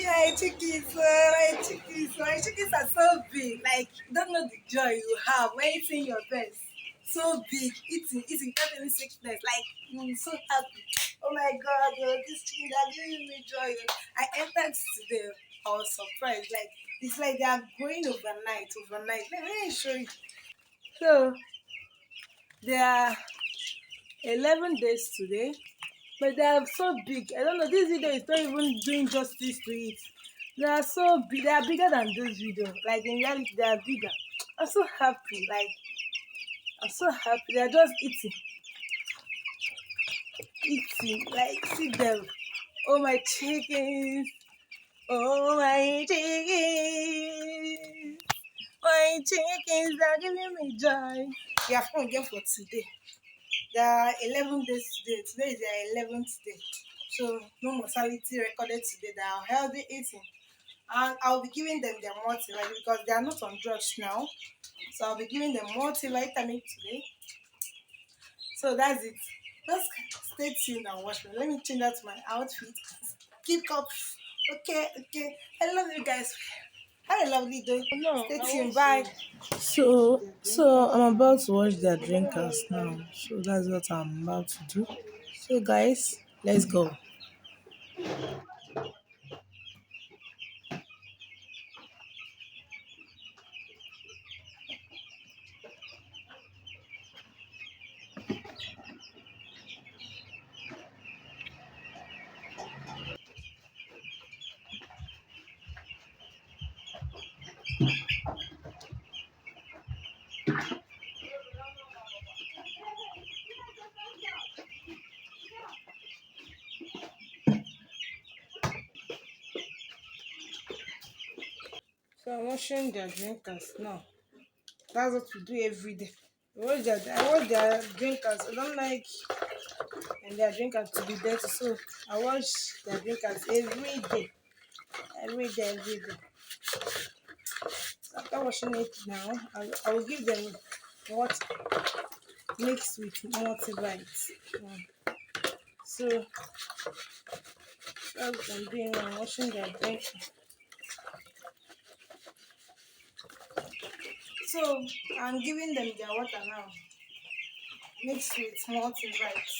My chickens, my chickens are so big. Like, you don't know the joy you have when eating your best. So big, eating, without any sickness. Like, you're so happy. Oh my God, these chickens are giving me joy. I entered today. I was surprised. Like, it's like they are growing overnight. Let me show you. So, there are 11 days today. But they are so big. I don't know. This video is not even doing justice to it. They are so big. They are bigger than this video. Like in reality, they are bigger. I'm so happy. Like I'm so happy. They are just eating. Like see them. Oh my chickens. Oh my chickens. My chickens are giving me joy. We have come again for today. There are 11 days today. Today is their 11th day. So no mortality recorded today. They are healthy eating. And I'll be giving them their multivitamin because they are not on drugs now. So I'll be giving them multivitamin today. So that's it. Just stay tuned and watch me. Let me change out my outfit. Keep up. Okay. I love you guys. Have a lovely day. No, Stay I tuned. won't Bye. say. So I'm about to watch their drinkers now. So that's what I'm about to do. So guys, let's go. So I'm washing their drinkers now. That's what we do every day. I wash their drinkers. I don't like and their drinkers to be dirty, so I wash their drinkers every day. Every day. So after washing it now, I will give them what mixed with multivites. So that's what I'm doing now, washing their drink. So I'm giving them their water now, mixed with multivites.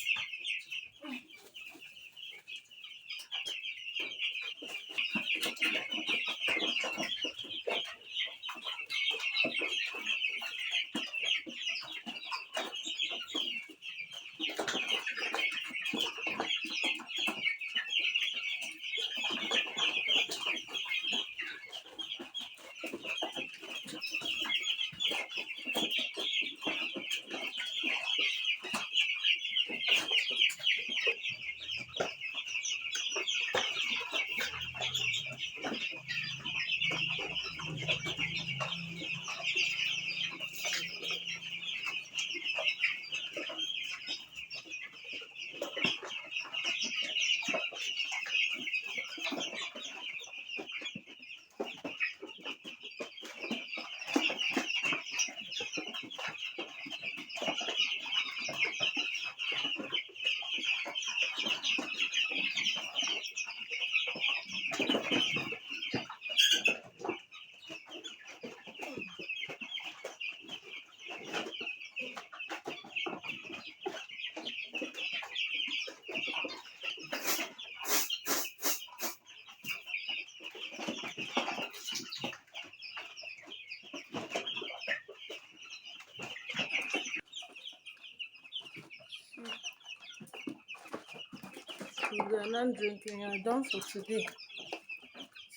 So they are not drinking. You are done for today.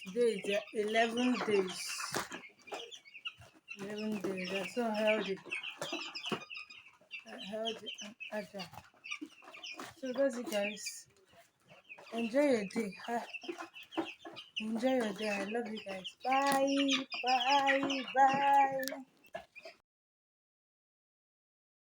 Today is their 11 days. 11 days. They're so healthy. Healthy and agile. So that's it, guys. Enjoy your day. Enjoy your day. I love you guys. Bye. Bye. Bye.